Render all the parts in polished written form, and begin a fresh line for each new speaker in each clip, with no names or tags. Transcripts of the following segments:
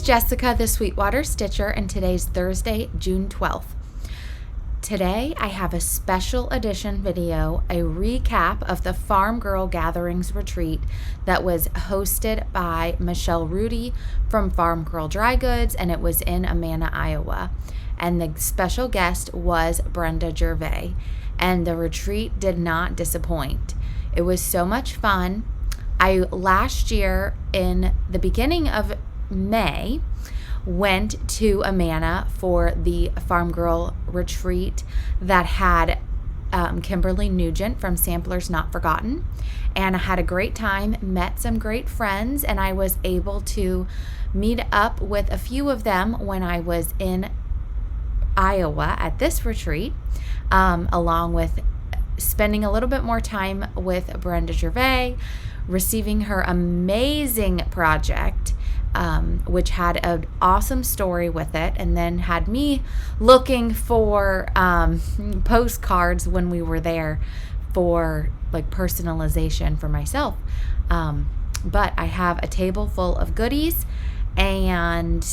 Jessica, the Sweetwater Stitcher, and today's Thursday, June 12th. Today, I have a special edition video, a recap of the Farm Girl Gatherings retreat that was hosted by Michelle Rudy from Farm Girl Dry Goods, and it was in Amana, Iowa. And the special guest was Brenda Gervais, and the retreat did not disappoint. It was so much fun. Last year, in the beginning of May, went to Amana for the Farm Girl retreat that had Kimberly Nugent from Samplers Not Forgotten, and I had a great time, met some great friends, and I was able to meet up with a few of them when I was in Iowa at this retreat, along with spending a little bit more time with Brenda Gervais, receiving her amazing project, which had an awesome story with it, and then had me looking for postcards when we were there for like personalization for myself. But I have a table full of goodies, and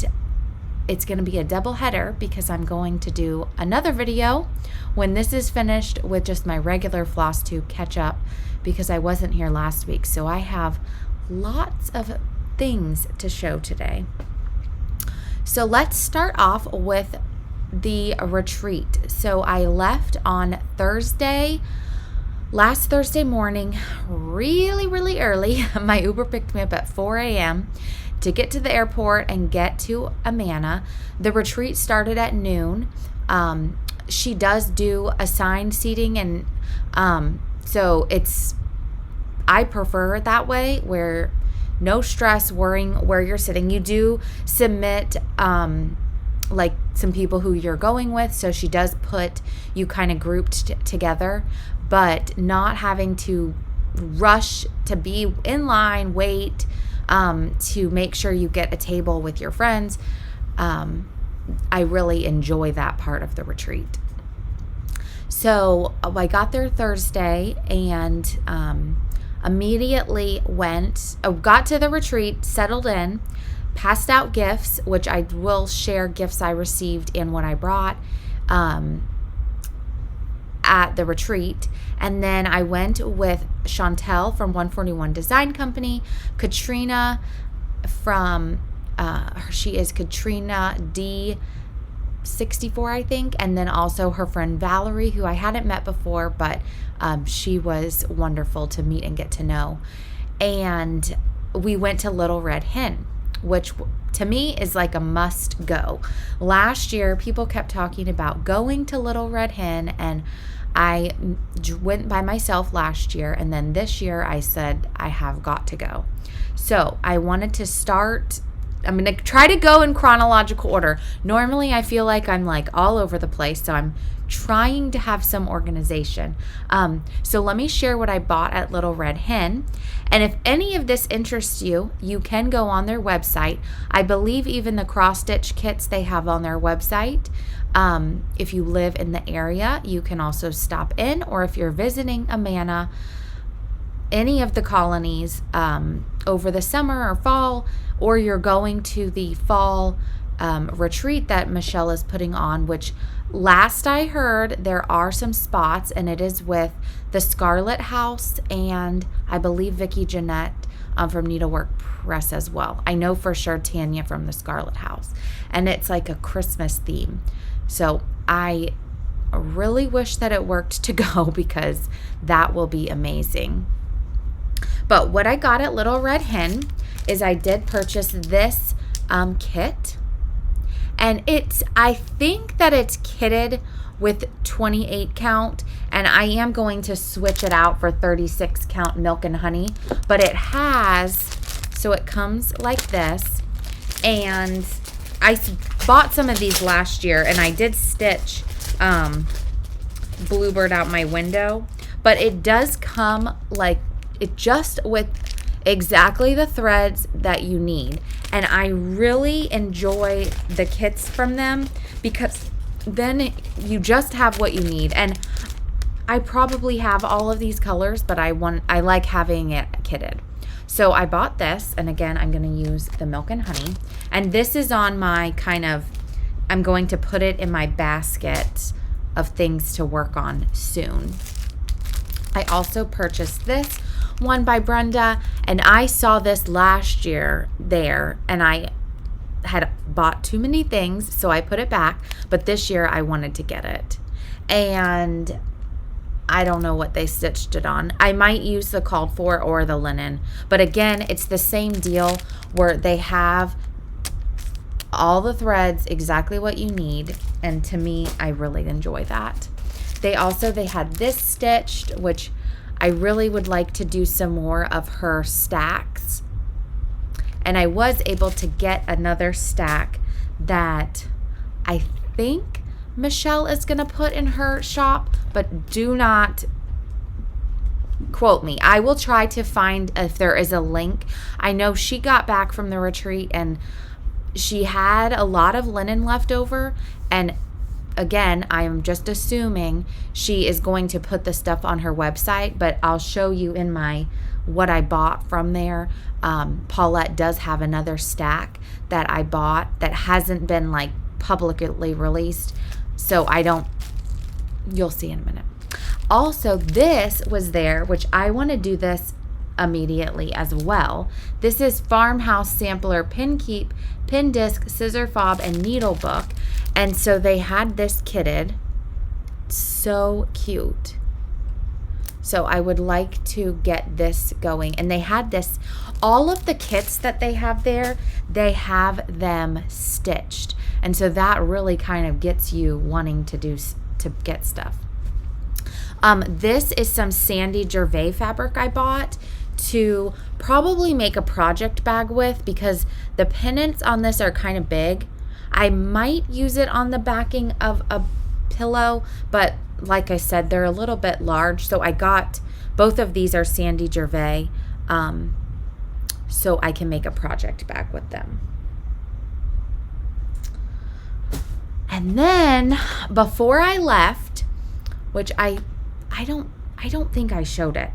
it's going to be a double header because I'm going to do another video when this is finished with just my regular floss to catch up because I wasn't here last week. So I have lots of things to show today. So let's start off with the retreat. So I left on last Thursday morning, really early. My Uber picked me up at 4 a.m. to get to the airport and get to Amana. The retreat started at noon. She does do assigned seating, and so I prefer it that way, where no stress worrying where you're sitting. You do submit like some people who you're going with, so she does put you kind of grouped together, but not having to rush to be in line, wait to make sure you get a table with your friends. I really enjoy that part of the retreat. So I got there Thursday and immediately got to the retreat, settled in, passed out gifts, which I will share gifts I received and what I brought at the retreat. And then I went with Chantel from 141 Design Company, Katrina from, she is Katrina D64, I think, and then also her friend Valerie, who I hadn't met before, but she was wonderful to meet and get to know. And we went to Little Red Hen, which to me is like a must go. Last year, people kept talking about going to Little Red Hen, and I went by myself last year, and then this year I said I have got to go. So I wanted to start. I'm going to try to go in chronological order. Normally I feel like I'm like all over the place, so I'm trying to have some organization. So let me share what I bought at Little Red Hen. And if any of this interests you, you can go on their website. I believe even the cross-stitch kits they have on their website. If you live in the area, you can also stop in, or if you're visiting Amana, any of the colonies over the summer or fall, or you're going to the fall retreat that Michelle is putting on, which last I heard there are some spots, and it is with the Scarlet House and I believe Vicki Jeanette from Needlework Press as well. I know for sure Tanya from the Scarlet House, and it's like a Christmas theme. So I really wish that it worked to go because that will be amazing. But what I got at Little Red Hen is I did purchase this kit, and I think that it's kitted with 28 count, and I am going to switch it out for 36 count milk and honey, but it comes like this. And I bought some of these last year, and I did stitch Bluebird out my window, but it does come like it just with exactly the threads that you need. And I really enjoy the kits from them because then you just have what you need. And I probably have all of these colors, but I like having it kitted. So I bought this, and again, I'm going to use the milk and honey. And this is on my kind of, I'm going to put it in my basket of things to work on soon. I also purchased this one by Brenda, and I saw this last year there, and I had bought too many things, so I put it back, but this year I wanted to get it. And I don't know what they stitched it on. I might use the called for or the linen, but again, it's the same deal where they have all the threads exactly what you need, and to me, I really enjoy that. They had this stitched, which I really would like to do some more of her stacks. And I was able to get another stack that I think Michelle is going to put in her shop, but do not quote me. I will try to find if there is a link. I know she got back from the retreat and she had a lot of linen left over, and again, I am just assuming she is going to put the stuff on her website, but I'll show you in my what I bought from there. Paulette does have another stack that I bought that hasn't been like publicly released, so you'll see in a minute. Also, this was there, which I want to do this immediately as well. This is Farmhouse Sampler Pin Keep, Pin Disc, Scissor Fob, and Needle Book. And so they had this kitted. So cute. So I would like to get this going. And they had this, all of the kits that they have there, they have them stitched. And so that really kind of gets you wanting to get stuff. This is some Sandy Gervais fabric I bought to probably make a project bag with, because the pennants on this are kind of big. I might use it on the backing of a pillow, but like I said, they're a little bit large. So I got, both of these are Sandy Gervais, so I can make a project bag with them. And then before I left, which I don't think I showed it.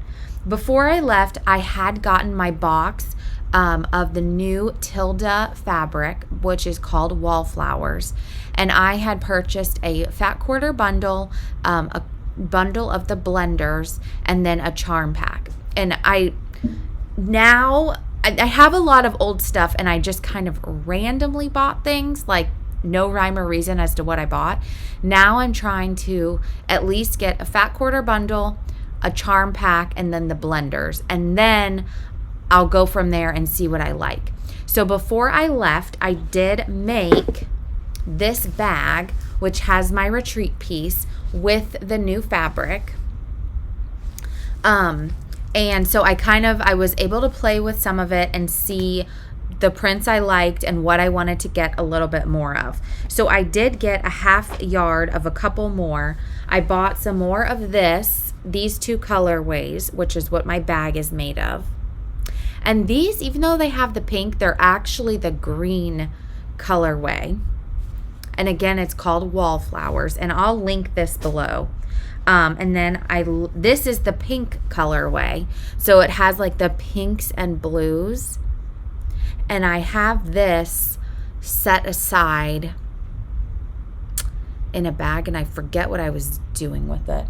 Before I left, I had gotten my box of the new Tilda fabric, which is called Wallflowers. And I had purchased a fat quarter bundle, a bundle of the blenders, and then a charm pack. And I have a lot of old stuff, and I just kind of randomly bought things, like no rhyme or reason as to what I bought. Now I'm trying to at least get a fat quarter bundle, a charm pack, and then the blenders. And then I'll go from there and see what I like. So before I left, I did make this bag, which has my retreat piece with the new fabric. And so I was able to play with some of it and see the prints I liked and what I wanted to get a little bit more of. So I did get a half yard of a couple more. I bought some more of these two colorways, which is what my bag is made of. And these, even though they have the pink, they're actually the green colorway. And again, it's called Wallflowers, and I'll link this below. And then this is the pink colorway. So it has like the pinks and blues. And I have this set aside in a bag, and I forget what I was doing with it.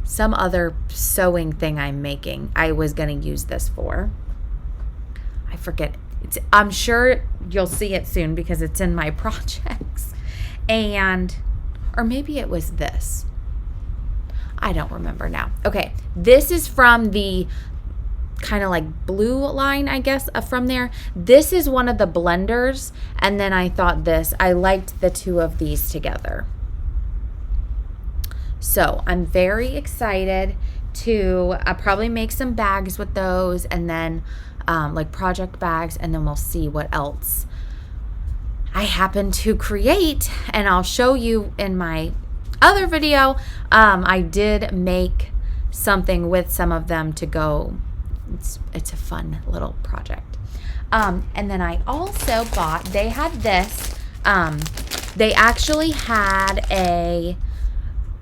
Some other sewing thing I'm making, I was going to use this for. I forget. I'm sure you'll see it soon because it's in my projects. Or maybe it was this. I don't remember now. Okay, this is from the kind of like blue line, I guess, from there. This is one of the blenders, and then I thought I liked the two of these together. So I'm very excited to probably make some bags with those, and then like project bags, and then we'll see what else I happen to create, and I'll show you in my other video. I did make something with some of them to go. It's a fun little project. And then I also bought, they had this, they actually had a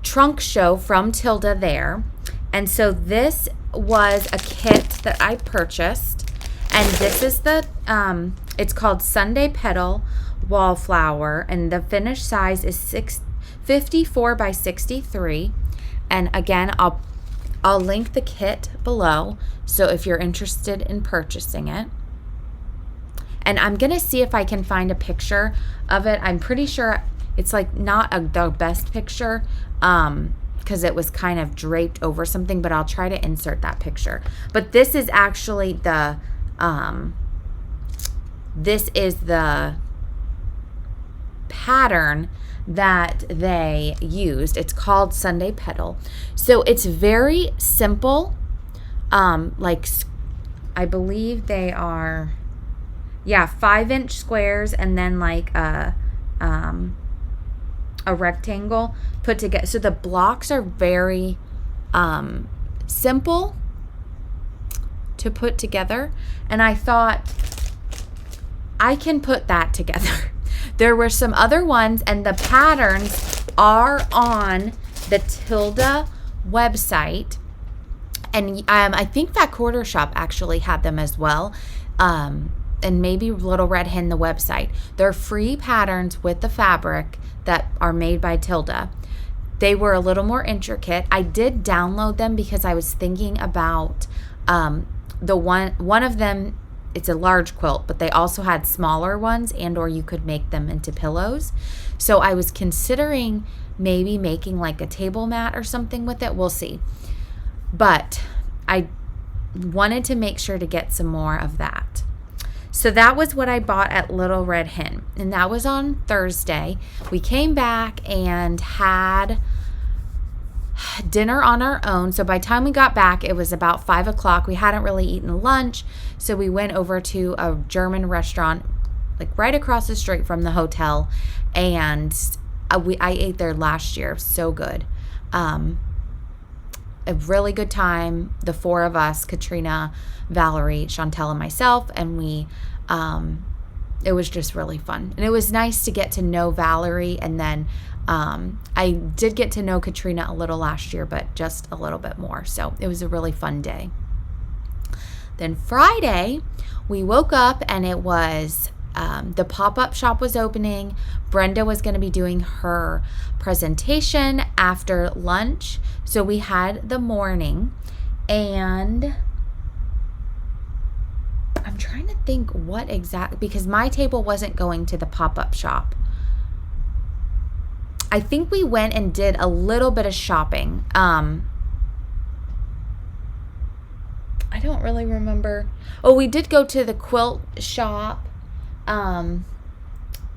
trunk show from Tilda there. And so this was a kit that I purchased, and this is the, it's called Sunday Petal Wallflower, and the finished size is 54 by 63. And again, I'll link the kit below, so if you're interested in purchasing it. And I'm going to see if I can find a picture of it. I'm pretty sure it's like not the best picture, because it was kind of draped over something, but I'll try to insert that picture. But this is actually the, this is the pattern that they used. It's called Sunday Petal. So it's very simple. Like, I believe they are, 5-inch squares, and then like a rectangle put together. So the blocks are very simple to put together, and I thought I can put that together. There were some other ones, and the patterns are on the Tilda website, and I think that Quarter Shop actually had them as well, and maybe Little Red Hen, the website. They're free patterns with the fabric that are made by Tilda. They were a little more intricate. I did download them because I was thinking about the one of them. It's a large quilt, but they also had smaller ones, and or you could make them into pillows. So I was considering maybe making like a table mat or something with it. We'll see. But I wanted to make sure to get some more of that. So that was what I bought at Little Red Hen, and that was on Thursday. We came back and had dinner on our own. So by the time we got back, it was about 5 o'clock. We hadn't really eaten lunch, so we went over to a German restaurant like right across the street from the hotel, and I ate there last year. So good. A really good time. The four of us, Katrina, Valerie, Chantel, and myself, and we it was just really fun. And it was nice to get to know Valerie, and then I did get to know Katrina a little last year, but just a little bit more. So it was a really fun day. Then Friday, we woke up and it was the pop-up shop was opening. Brenda was going to be doing her presentation after lunch. So we had the morning, and I'm trying to think what exactly, because my table wasn't going to the pop-up shop. I think we went and did a little bit of shopping. I don't really remember. Oh, we did go to the quilt shop.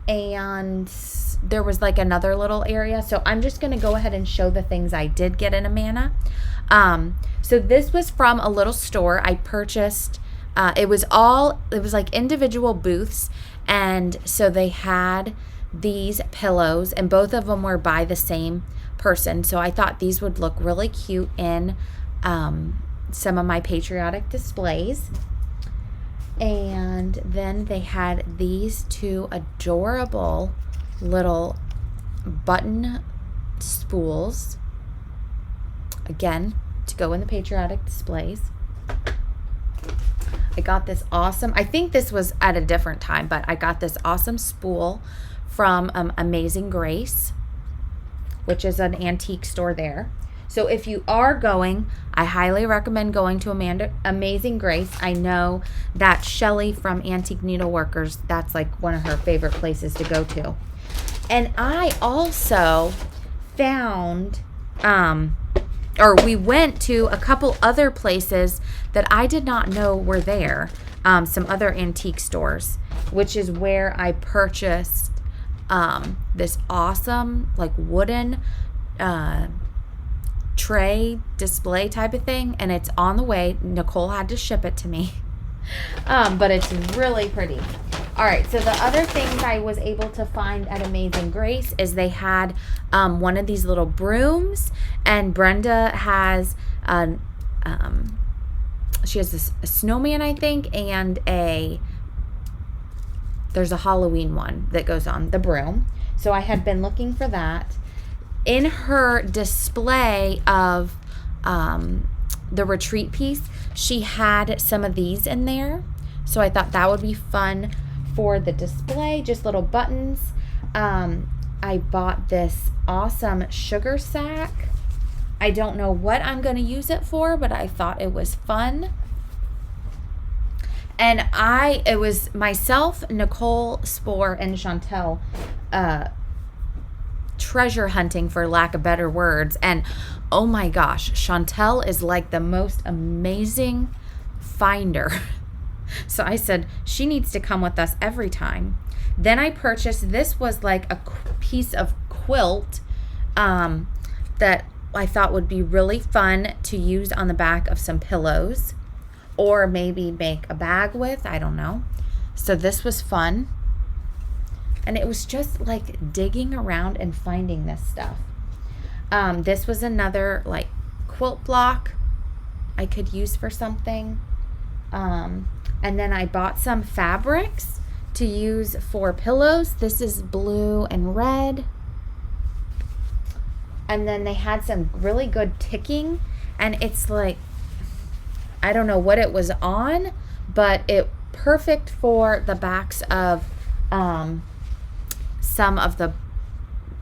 And there was like another little area. So I'm just going to go ahead and show the things I did get in Amana. So this was from a little store I purchased. It was like individual booths. And so they had these pillows, and both of them were by the same person. So I thought these would look really cute in some of my patriotic displays. And then they had these two adorable little button spools, again, to go in the patriotic displays. I got this awesome, I think this was at a different time, but I got this awesome spool from Amazing Grace, which is an antique store there. So if you are going, I highly recommend going to Amazing Grace. I know that Shelly from Antique Needleworkers, that's like one of her favorite places to go to. And I also found, we went to a couple other places that I did not know were there, some other antique stores, which is where I purchased this awesome like wooden tray display type of thing, and it's on the way. Nicole had to ship it to me, but it's really pretty. All right, so the other things I was able to find at Amazing Grace is they had one of these little brooms, and Brenda has she has a snowman, I think, and there's a Halloween one that goes on the broom. So I had been looking for that. In her display of the retreat piece, she had some of these in there. So I thought that would be fun for the display, just little buttons. I bought this awesome sugar sack. I don't know what I'm going to use it for, but I thought it was fun. And it was myself, Nicole, Spore, and Chantel treasure hunting, for lack of better words. And oh my gosh, Chantel is like the most amazing finder. So I said, she needs to come with us every time. Then I purchased, this was like a piece of quilt that I thought would be really fun to use on the back of some pillows, or maybe make a bag with, I don't know. So this was fun. And it was just like digging around and finding this stuff. This was another like quilt block I could use for something. And then I bought some fabrics to use for pillows. This is blue and red. And then they had some really good ticking. And it's like, I don't know what it was on, but it perfect for the backs of some of the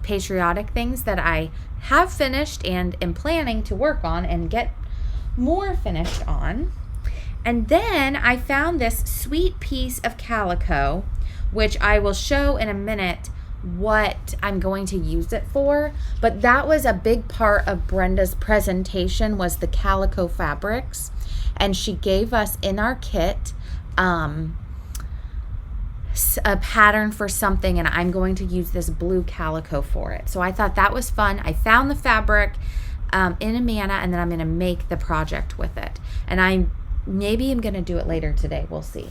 patriotic things that I have finished and am planning to work on and get more finished on. And then I found this sweet piece of calico, which I will show in a minute what I'm going to use it for. But that was a big part of Brenda's presentation, was the calico fabrics. And she gave us in our kit a pattern for something, and I'm going to use this blue calico for it. So I thought that was fun. I found the fabric in Amana, and then I'm going to make the project with it. And I'm going to do it later today. We'll see.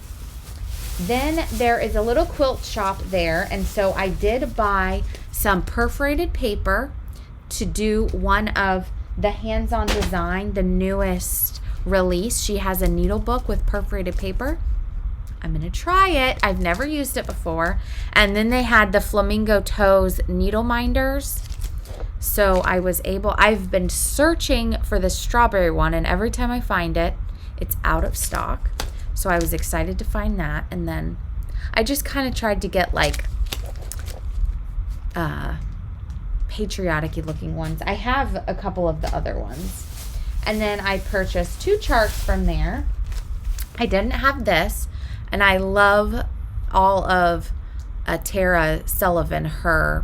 Then there is a little quilt shop there, and so I did buy some perforated paper to do one of the hands-on design, the newest release. She has a needle book with perforated paper. I'm going to try it. I've never used it before. And then they had the Flamingo Toes needle minders. So I've been searching for the strawberry one, and every time I find it, it's out of stock. So I was excited to find that. And then I just kind of tried to get like patriotic-y looking ones. I have a couple of the other ones. And then I purchased 2 charts from there. I didn't have this. And I love all of Tara Sullivan, her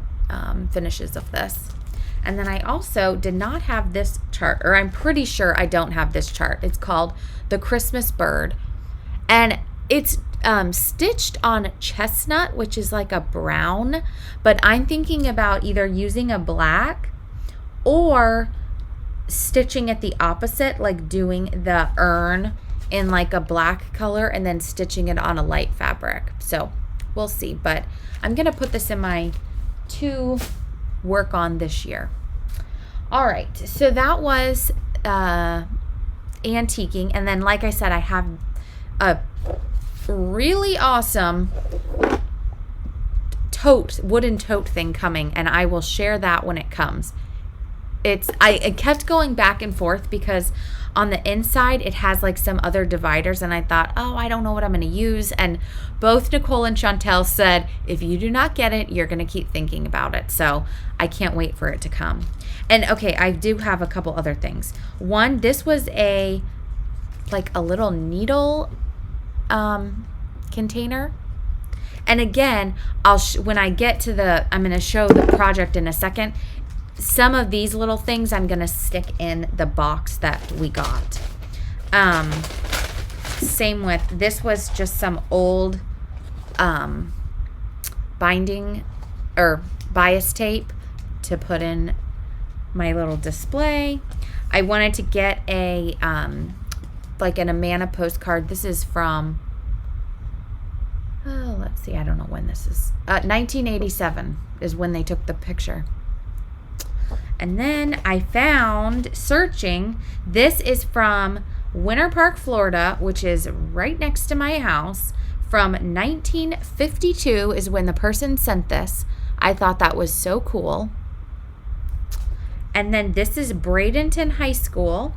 finishes of this. And then I also did not have this chart, or I'm pretty sure I don't have this chart. It's called The Christmas Bird. And it's stitched on chestnut, which is like a brown. But I'm thinking about either using a black or stitching it the opposite, like doing the urn in like a black color and then stitching it on a light fabric. So we'll see, but I'm gonna put this in my to work on this year. All right, so that was antiquing. And then like I said, I have a really awesome wooden tote thing coming, and I will share that when it comes. I kept going back and forth because on the inside it has like some other dividers, and I thought, oh, I don't know what I'm going to use. And both Nicole and Chantel said, if you do not get it, you're going to keep thinking about it. So I can't wait for it to come. And okay, I do have a couple other things. One, this was a little needle container. And again, when I get to I'm going to show the project in a second. Some of these little things I'm going to stick in the box that we got. Same with, this was just some old binding or bias tape to put in my little display. I wanted to get a like an Amana postcard. This is from, let's see, I don't know when this is. 1987 is when they took the picture. And then I found, searching, this is from Winter Park, Florida, which is right next to my house. From 1952 is when the person sent this. I thought that was so cool. And then this is Bradenton High School.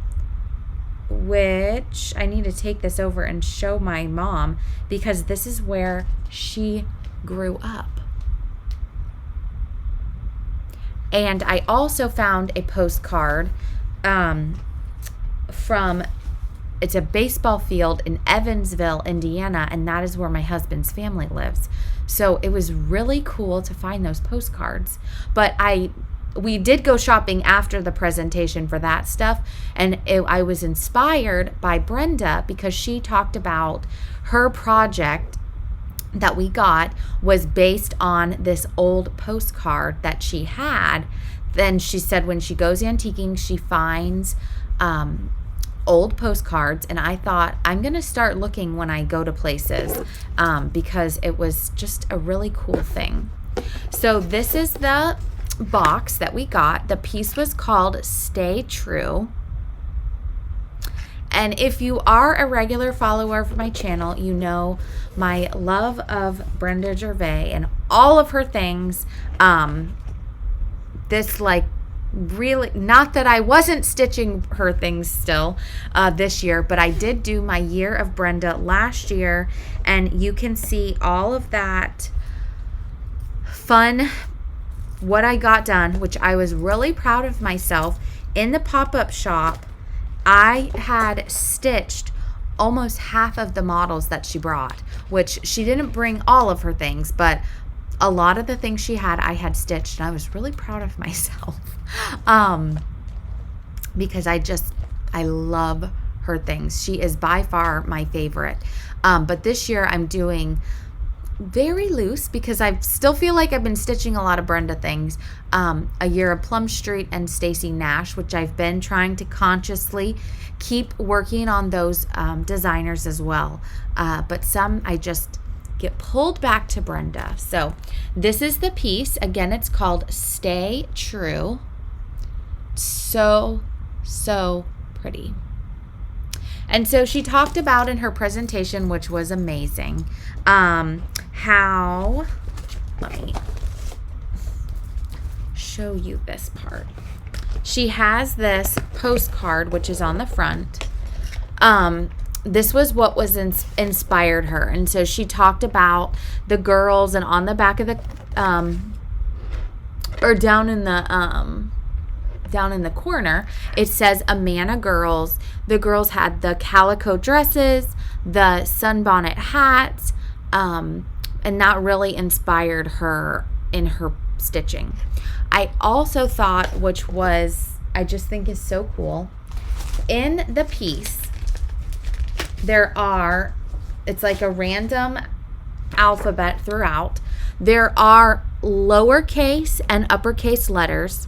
which I need to take this over and show my mom because this is where she grew up. And I also found a postcard from, it's a baseball field in Evansville, Indiana, and that is where my husband's family lives. So it was really cool to find those postcards. But we did go shopping after the presentation for that stuff, and I was inspired by Brenda because she talked about her project that we got was based on this old postcard that she had. Then she said when she goes antiquing, she finds old postcards, and I thought I'm going to start looking when I go to places because it was just a really cool thing. So this is the box that we got. The piece was called Stay True. And if you are a regular follower of my channel, you know my love of Brenda Gervais and all of her things. This, like, really, not that I wasn't stitching her things still this year, but I did do my year of Brenda last year, and you can see all of that fun, what I got done, which I was really proud of myself. In the pop-up shop, I had stitched almost half of the models that she brought, which she didn't bring all of her things, but a lot of the things she had, I had stitched, and I was really proud of myself because I love her things. She is by far my favorite. But this year I'm doing very loose because I still feel like I've been stitching a lot of Brenda things. A year of Plum Street and Stacy Nash, which I've been trying to consciously keep working on those designers as well. But some I just get pulled back to Brenda. So this is the piece. Again, it's called Stay True. So pretty. And so she talked about in her presentation, which was amazing, how, let me show you this part. She has this postcard, which is on the front. This was what was inspired her. And so she talked about the girls, and on the back of the, or down in the corner, it says Amana Girls. The girls had the calico dresses, the sunbonnet hats, and that really inspired her in her stitching. I also thought, which was, I just think is so cool, in the piece, it's like a random alphabet throughout. There are lowercase and uppercase letters,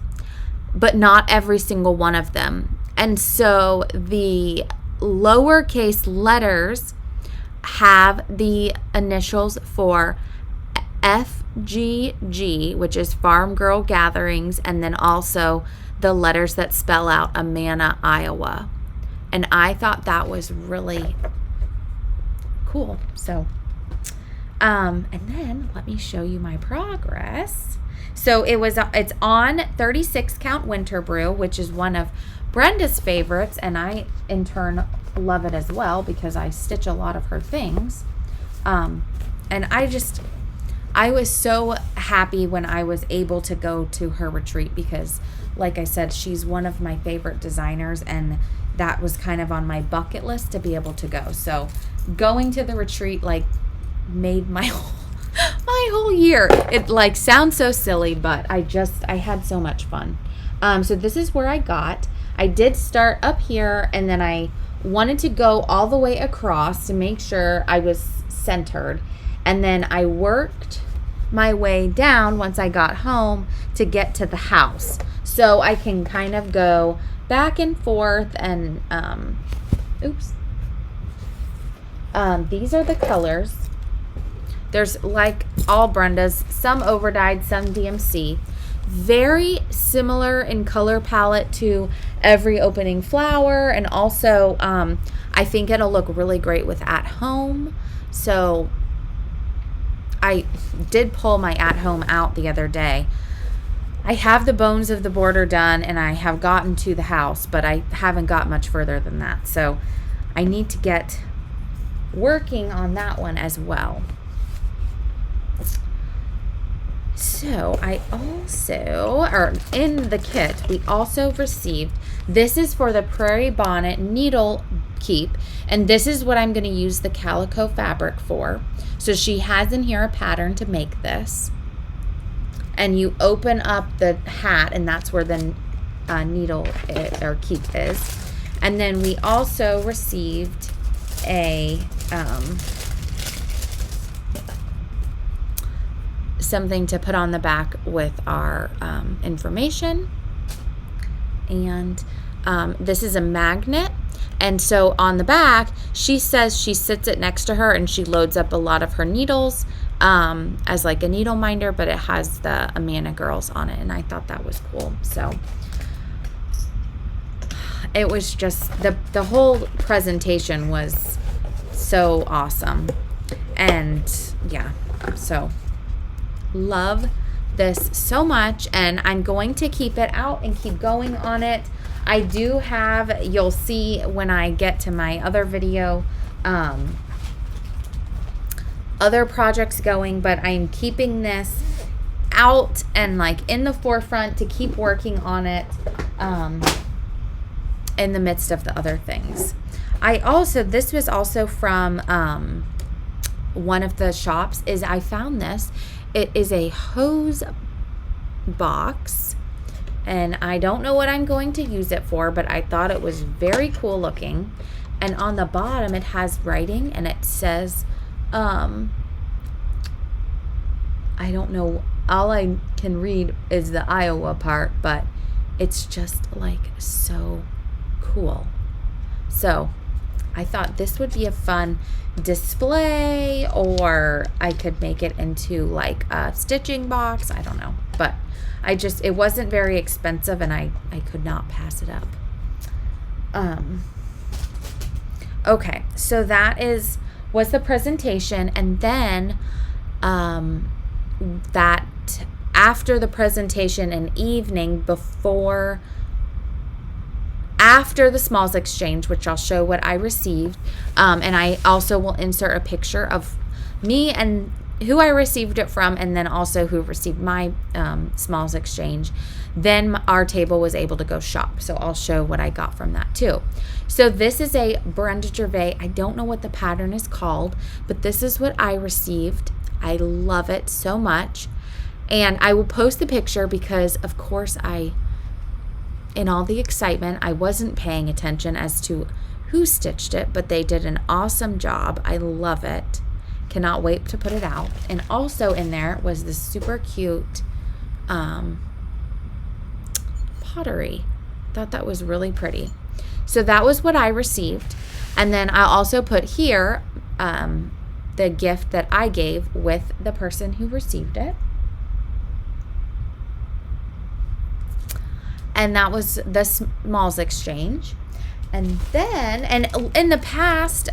but not every single one of them. And so the lowercase letters have the initials for FGG, which is Farm Girl Gatherings, and then also the letters that spell out Amana, Iowa. And I thought that was really cool. So, and then let me show you my progress. So it's on 36 count winter brew, which is one of Brenda's favorites, and I in turn love it as well because I stitch a lot of her things. And I was so happy when I was able to go to her retreat because, like I said, she's one of my favorite designers, and that was kind of on my bucket list to be able to go. So going to the retreat like made my whole year. It like sounds so silly, but I had so much fun. So this is where I did start up here, and then I wanted to go all the way across to make sure I was centered. And then I worked my way down once I got home to get to the house. So I can kind of go back and forth and, these are the colors. There's, like all Brenda's, some overdyed, some DMC. Very similar in color palette to Every Opening Flower, and also I think it'll look really great with At Home. So I did pull my At Home out the other day. I have the bones of the border done, and I have gotten to the house, but I haven't got much further than that. So I need to get working on that one as well. So I also, or in the kit, we also received, this is for the Prairie Bonnet needle keep, and this is what I'm going to use the calico fabric for. So she has in here a pattern to make this, and you open up the hat, and that's where the needle or keep is. And then we also received a something to put on the back with our information, and this is a magnet. And so on the back, she says she sits it next to her and she loads up a lot of her needles as like a needle minder, but it has the Amana Girls on it, and I thought that was cool. So it was just the whole presentation was so awesome, and yeah, so love this so much, and I'm going to keep it out and keep going on it. I do have, you'll see when I get to my other video, other projects going, but I'm keeping this out and like in the forefront to keep working on it in the midst of the other things. This was also from one of the shops, is I found this. It is a hose box, and I don't know what I'm going to use it for, but I thought it was very cool looking. And on the bottom it has writing, and it says I don't know, all I can read is the Iowa part, but it's just like so cool. So I thought this would be a fun display, or I could make it into like a stitching box. I don't know, but it wasn't very expensive, and I could not pass it up. Okay, so that was the presentation, and then that after the presentation and evening after the smalls exchange, which I'll show what I received, and I also will insert a picture of me and who I received it from, and then also who received my smalls exchange. Then our table was able to go shop, so I'll show what I got from that too. So this is a Brenda Gervais. I don't know what the pattern is called, but this is what I received. I love it so much, and I will post the picture because, of course, in all the excitement, I wasn't paying attention as to who stitched it, but they did an awesome job. I love it. Cannot wait to put it out. And also in there was this super cute pottery. Thought that was really pretty. So that was what I received. And then I'll also put here the gift that I gave with the person who received it. And that was the smalls exchange. And then, and in the past,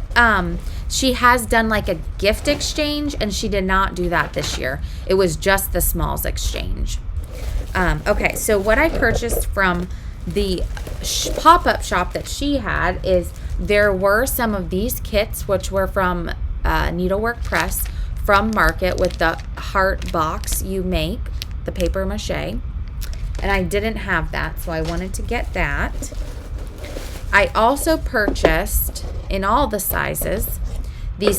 she has done like a gift exchange, and she did not do that this year. It was just the smalls exchange. Okay, so what I purchased from the pop-up shop that she had is there were some of these kits, which were from Needlework Press from Market, with the heart box you make, the paper mache. And I didn't have that, so I wanted to get that. I also purchased, in all the sizes,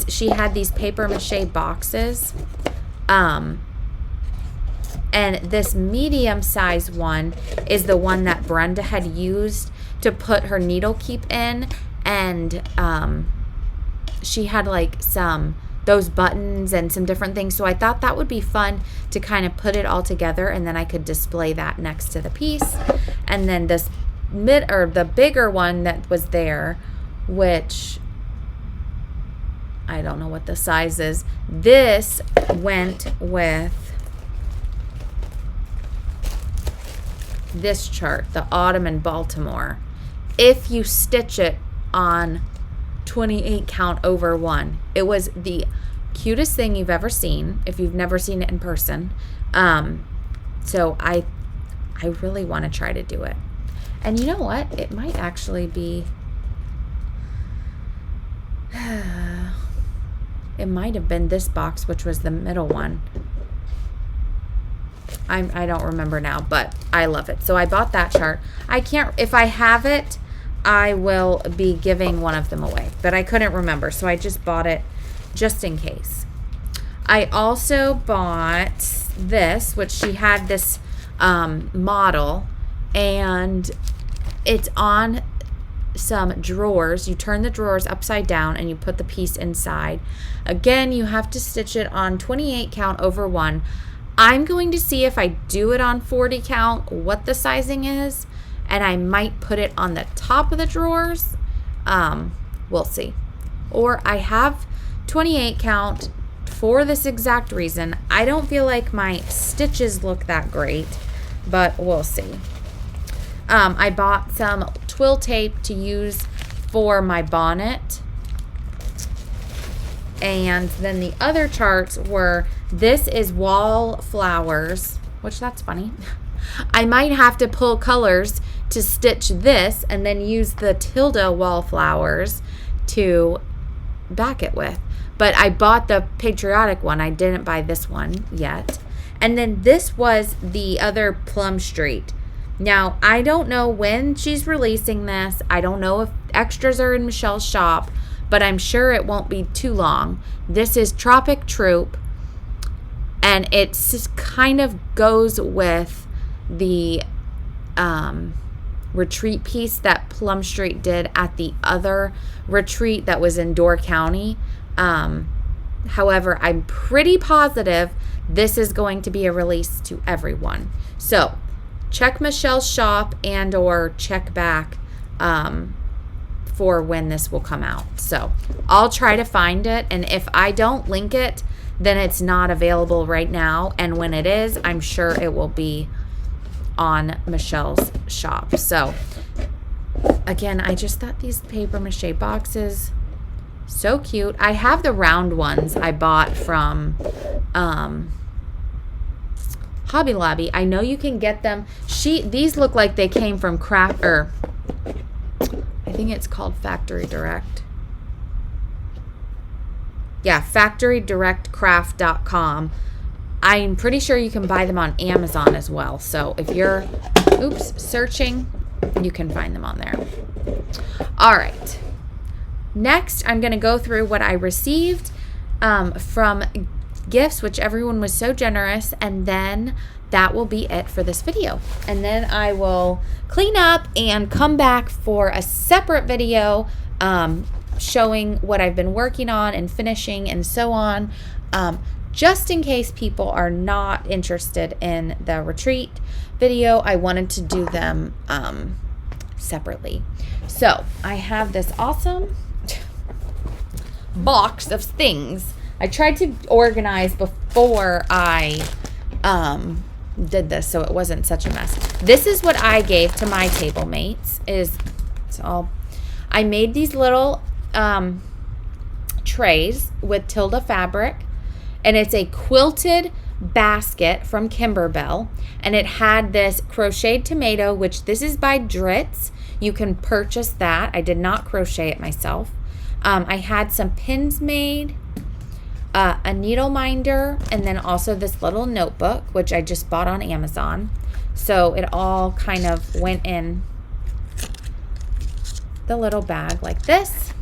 she had these paper mache boxes. And this medium size one is the one that Brenda had used to put her needle keep in. And she had like those buttons and some different things. So I thought that would be fun to kind of put it all together, and then I could display that next to the piece. And then this the bigger one that was there, which I don't know what the size is. This went with this chart, the Autumn in Baltimore. If you stitch it on 28 count over 1, it was the cutest thing you've ever seen if you've never seen it in person. So I I really want to try to do it. And you know what? It might actually be, it might have been this box, which was the middle one. I don't remember now, but I love it. So I bought that chart. I can't, if I have it, I will be giving one of them away, but I couldn't remember. So I just bought it just in case. I also bought this, which she had this model, and it's on some drawers. You turn the drawers upside down and you put the piece inside. Again, you have to stitch it on 28 count over 1. I'm going to see if I do it on 40 count, what the sizing is, and I might put it on the top of the drawers. We'll see. Or I have 28 count for this exact reason. I don't feel like my stitches look that great, but we'll see. I bought some twill tape to use for my bonnet. And then the other charts were, this is wallflowers, which that's funny. I might have to pull colors to stitch this and then use the tilde wallflowers to back it with. But I bought the patriotic one. I didn't buy this one yet. And then this was the other Plum Street. Now, I don't know when she's releasing this. I don't know if extras are in Michelle's shop, but I'm sure it won't be too long. This is Tropic Troop, and it just kind of goes with the retreat piece that Plum Street did at the other retreat that was in Door County. However, I'm pretty positive this is going to be a release to everyone. So check Michelle's shop and or check back for when this will come out. So I'll try to find it, and if I don't link it, then it's not available right now, and when it is, I'm sure it will be on Michelle's shop. So again, I just thought these paper mache boxes so cute. I have the round ones I bought from Hobby Lobby. I know you can get them. These look like they came from I think it's called Factory Direct. Yeah, factorydirectcraft.com. I'm pretty sure you can buy them on Amazon as well. So if you're, searching, you can find them on there. All right. Next, I'm going to go through what I received from gifts, which everyone was so generous, and then that will be it for this video. And then I will clean up and come back for a separate video showing what I've been working on and finishing and so on, just in case people are not interested in the retreat video. I wanted to do them separately. So I have this awesome box of things. I tried to organize before I did this so it wasn't such a mess. This is what I gave to my table mates. I made these little trays with Tilda fabric, and it's a quilted basket from Kimberbell, and it had this crocheted tomato, which this is by Dritz. You can purchase that. I did not crochet it myself. I had some pins made, a needle minder, and then also this little notebook, which I just bought on Amazon. So it all kind of went in the little bag like this.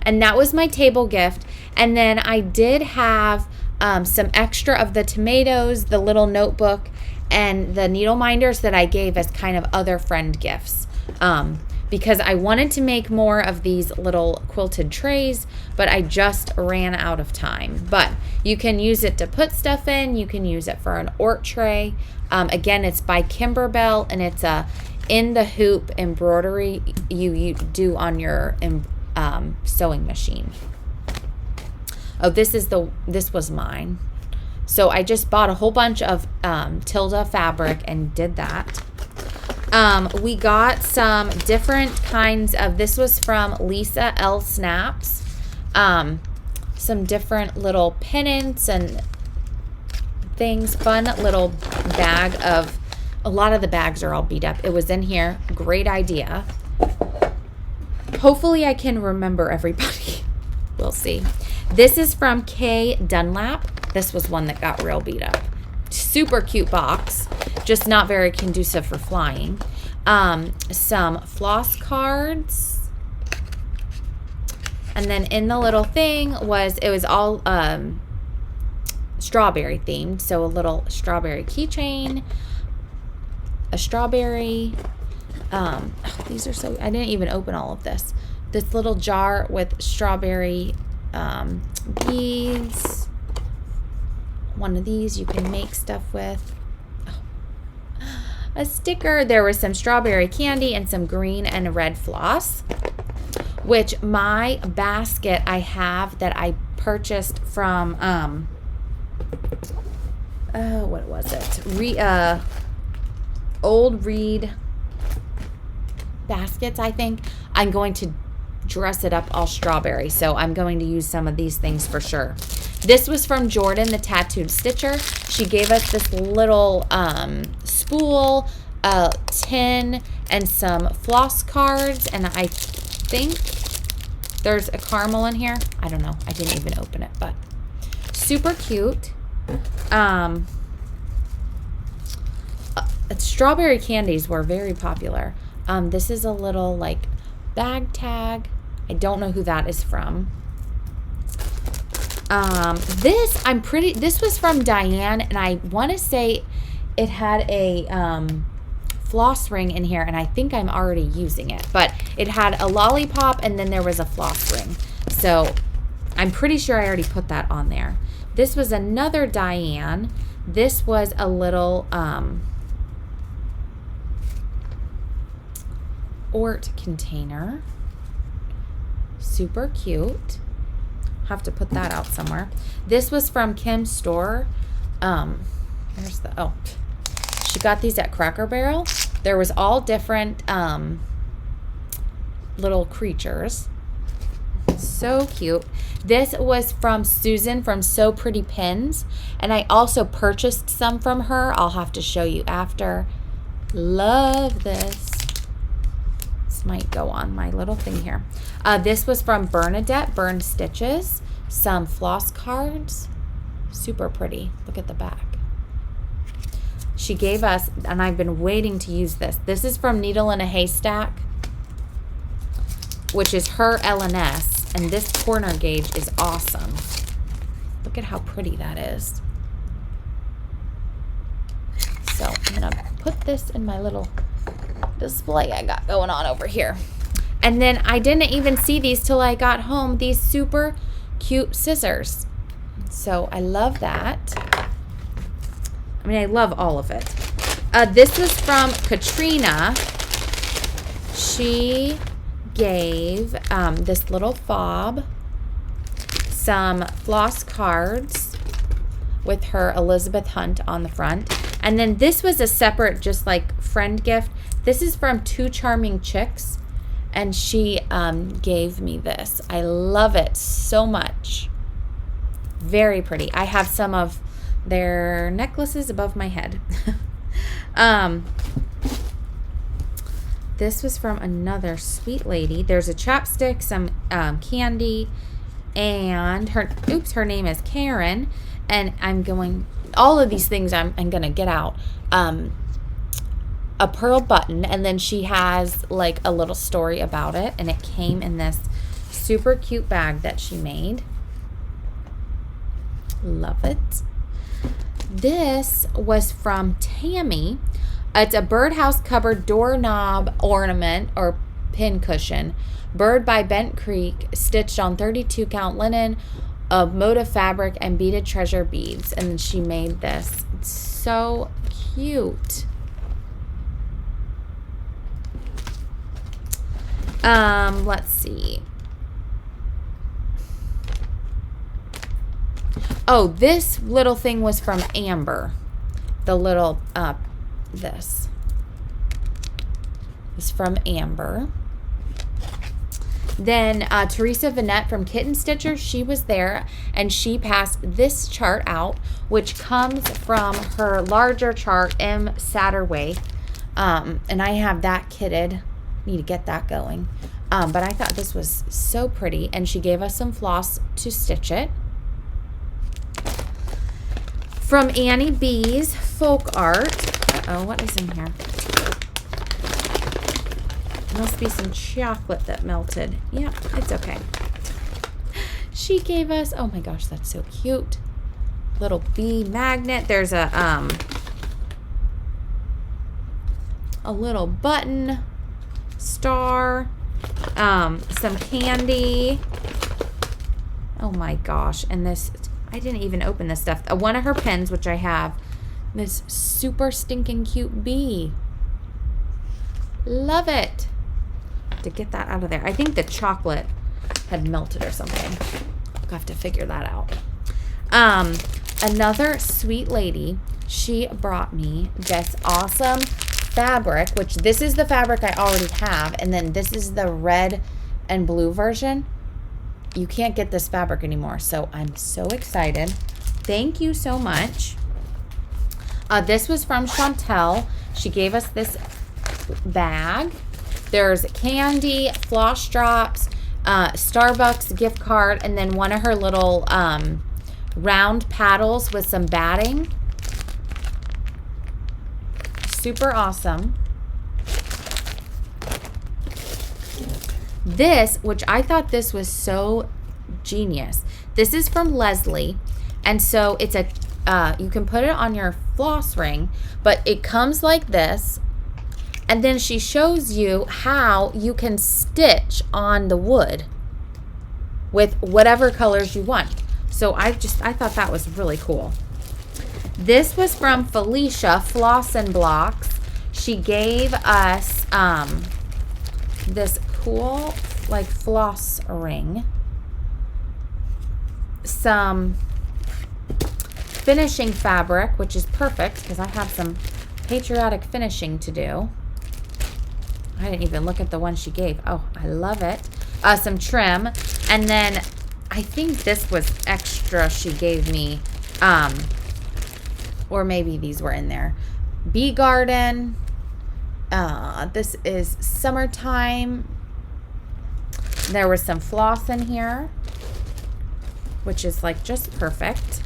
And that was my table gift. And then I did have some extra of the tomatoes, the little notebook, and the needle minders that I gave as kind of other friend gifts. Because I wanted to make more of these little quilted trays, but I just ran out of time. But you can use it to put stuff in. You can use it for an Ort tray. Again, it's by Kimberbell, and it's a in the hoop embroidery you do on your sewing machine. Oh, this was mine. So I just bought a whole bunch of Tilda fabric and did that. We got some different kinds of, this was from Lisa L. Snaps. Some different little pennants and things, fun little bag of A lot of the bags are all beat up. It was in here. Great idea. Hopefully I can remember everybody. We'll see. This is from K. Dunlap. This was one that got real beat up. Super cute box. Just not very conducive for flying. Some floss cards. And then in the little thing it was all strawberry themed. So a little strawberry keychain. A strawberry. These are so, I didn't even open all of this. This little jar with strawberry beads. One of these you can make stuff with. A sticker. There was some strawberry candy and some green and red floss, which my basket I have that I purchased from what was it? Old Reed baskets, I think. I'm going to dress it up all strawberry, so I'm going to use some of these things for sure. This was from Jordan, the tattooed stitcher. She gave us this little spool, tin, and some floss cards, and I think there's a caramel in here. I don't know. I didn't even open it, but super cute. Strawberry candies were very popular. This is a little like bag tag. I don't know who that is from. This was from Diane, and I want to say it had a floss ring in here, and I think I'm already using it, but it had a lollipop and then there was a floss ring. So I'm pretty sure I already put that on there. This was another Diane. This was a little Ort container. Super cute. Have to put that out somewhere. This was from Kim's store. She got these at Cracker Barrel. There was all different little creatures. So cute. This was from Susan from So Pretty Pins, and I also purchased some from her. I'll have to show you after. Love this. This might go on my little thing here. This was from Bernadette, Burned Stitches. Some floss cards. Super pretty. Look at the back. She gave us, and I've been waiting to use this. This is from Needle in a Haystack, which is her LNS, and this corner gauge is awesome. Look at how pretty that is. So I'm going to put this in my little display I got going on over here. And then I didn't even see these till I got home, these super cute scissors. So I love that. I mean, I love all of it. This was from Katrina. She gave this little fob, some floss cards with her Elizabeth Hunt on the front. And then this was a separate, just like friend gift. This is from Two Charming Chicks, and she gave me this. I love it so much. Very pretty. I have some of their necklaces above my head. This was from another sweet lady. There's a chapstick, some candy, and her name is Karen. And all of these things I'm going to get out. A pearl button, and then she has like a little story about it, and it came in this super cute bag that she made. Love it. This was from Tammy. It's a birdhouse cupboard doorknob ornament or pin cushion. Bird by Bent Creek, stitched on 32 count linen of motif fabric and beaded treasure beads. And then she made this. It's so cute. Let's see. Oh, this little thing was from Amber. The little, this is from Amber. Then Teresa Vanette from Kitten Stitcher, she was there, and she passed this chart out, which comes from her larger chart, M. Satterway. And I have that kitted. Need to get that going. But I thought this was so pretty, and she gave us some floss to stitch it. From Annie B's Folk Art. Uh-oh, what is in here? Must be some chocolate that melted. Yeah, it's okay. She gave us, oh my gosh, that's so cute. Little bee magnet. There's a little button, star, some candy. Oh my gosh. And this, I didn't even open this stuff. One of her pens, which I have. This super stinking cute bee. Love it. To get that out of there. I think the chocolate had melted or something. I'll have to figure that out. Another sweet lady, she brought me this awesome fabric, which this is the fabric I already have, and then this is the red and blue version. You can't get this fabric anymore, so I'm so excited. Thank you so much. This was from Chantel. She gave us this bag. There's candy, floss drops, Starbucks gift card, and then one of her little round paddles with some batting. Super awesome. This, which I thought this was so genius. This is from Leslie, and so it's a you can put it on your floss ring, but it comes like this. And then she shows you how you can stitch on the wood with whatever colors you want. So I thought that was really cool. This was from Felicia, Floss and Blocks. She gave us this cool like floss ring. Some finishing fabric, which is perfect because I have some patriotic finishing to do. I didn't even look at the one she gave. Oh, I love it. Some trim. And then I think this was extra she gave me. Or maybe these were in there. Bee Garden. This is summertime. There was some floss in here, which is like just perfect.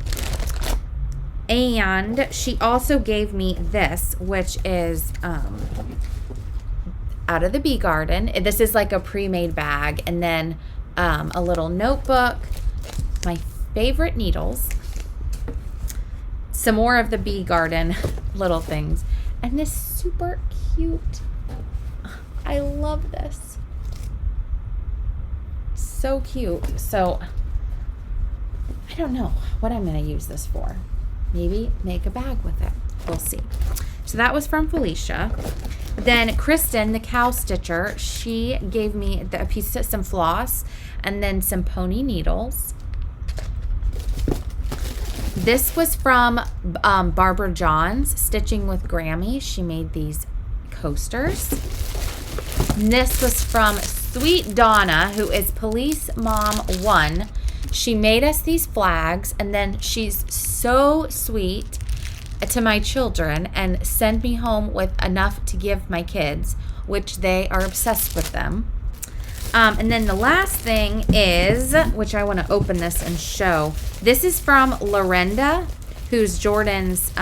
And she also gave me this, which is out of the Bee Garden. This is like a pre-made bag, and then a little notebook, my favorite needles, some more of the Bee Garden little things, and this super cute, I love this, so cute. So I don't know what I'm going to use this for. Maybe make a bag with it. We'll see. So that was from Felicia. Then Kristen, the cow stitcher, she gave me a piece of some floss and then some pony needles. This was from Barbara Johns, Stitching with Grammy. She made these coasters. And this was from Sweet Donna, who is Police Mom 1. She made us these flags, and then she's so sweet to my children and sent me home with enough to give my kids, which they are obsessed with them. And then the last thing is, which I want to open this and show. This is from Lorenda, who's Jordan's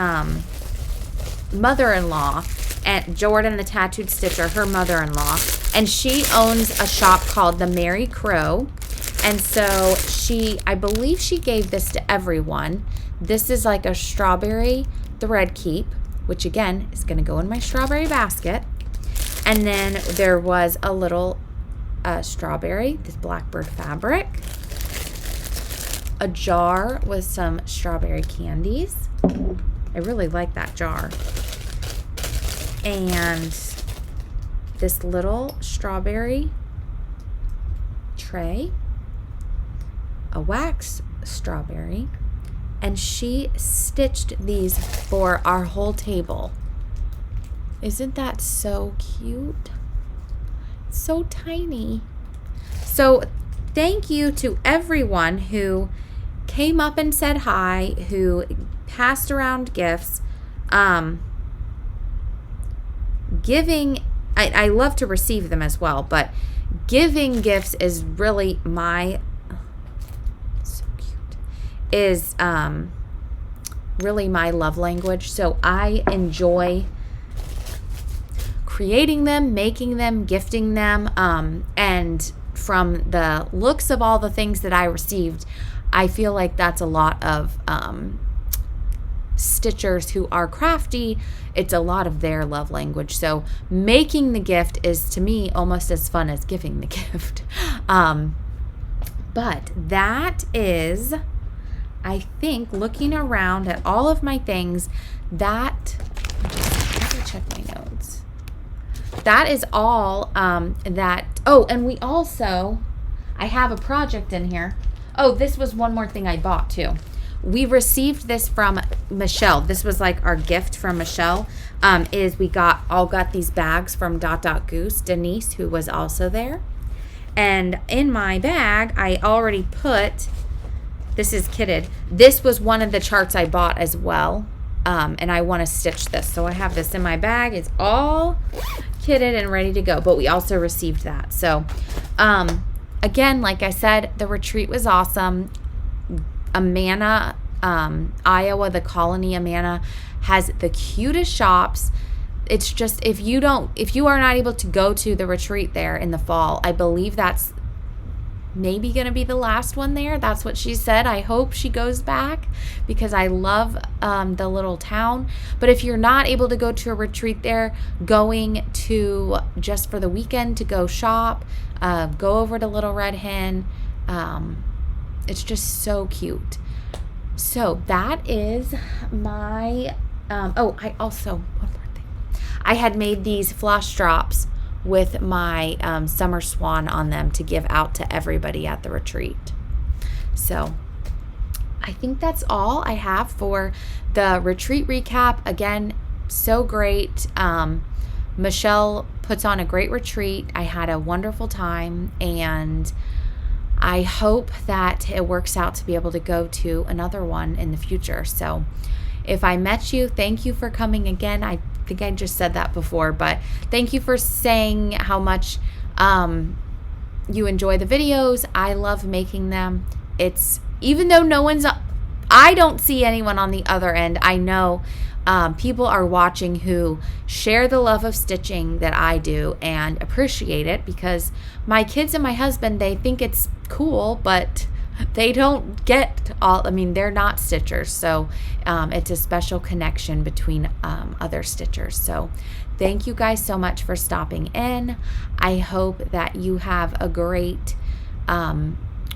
mother-in-law, and Jordan the Tattooed Stitcher, her mother-in-law. And she owns a shop called the Merry Crow. And so I believe she gave this to everyone. This is like a strawberry thread keep, which again is going to go in my strawberry basket. And then there was a little strawberry, this blackbird fabric, a jar with some strawberry candies. I really like that jar. And this little strawberry tray, a wax strawberry, and she stitched these for our whole table. Isn't that so cute? So tiny. So thank you to everyone who came up and said hi, who passed around gifts. Giving, I love to receive them as well, but giving gifts is really my, so cute, is really my love language. So I enjoy creating them, making them, gifting them, and from the looks of all the things that I received, I feel like that's a lot of stitchers who are crafty. It's a lot of their love language. So making the gift is, to me, almost as fun as giving the gift. But that is, I think, looking around at all of my things, that, let me check my notes. That is all that, oh, and we also, I have a project in here. Oh, this was one more thing I bought too. We received this from Michelle. This was like our gift from Michelle. Is we got these bags from Goose, Denise, who was also there. And in my bag, I already put, this is kitted. This was one of the charts I bought as well. And I want to stitch this. So I have this in my bag. It's all kitted and ready to go. But we also received that. So, again, like I said, the retreat was awesome. Amana, Iowa, the Colony Amana, has the cutest shops. It's just, if you are not able to go to the retreat there in the fall, I believe that's maybe going to be the last one there. That's what she said. I hope she goes back because I love the little town. But if you're not able to go to a retreat there, going to just for the weekend to go shop, go over to Little Red Hen. It's just so cute. So that is my, I also, one more thing. I had made these floss drops with my summer swan on them to give out to everybody at the retreat. So I think that's all I have for the retreat recap. Again, so great. Michelle puts on a great retreat. I had a wonderful time, and I hope that it works out to be able to go to another one in the future. So if I met you, thank you for coming again. I think I just said that before, but thank you for saying how much you enjoy the videos. I love making them. It's, even though I don't see anyone on the other end, I know people are watching who share the love of stitching that I do and appreciate it, because my kids and my husband, they think it's cool, but they don't get all, they're not stitchers. So it's a special connection between other stitchers. So thank you guys so much for stopping in. I hope that you have a great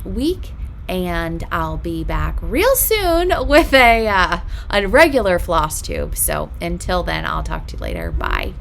week, and I'll be back real soon with a regular floss tube. So until then, I'll talk to you later. Bye.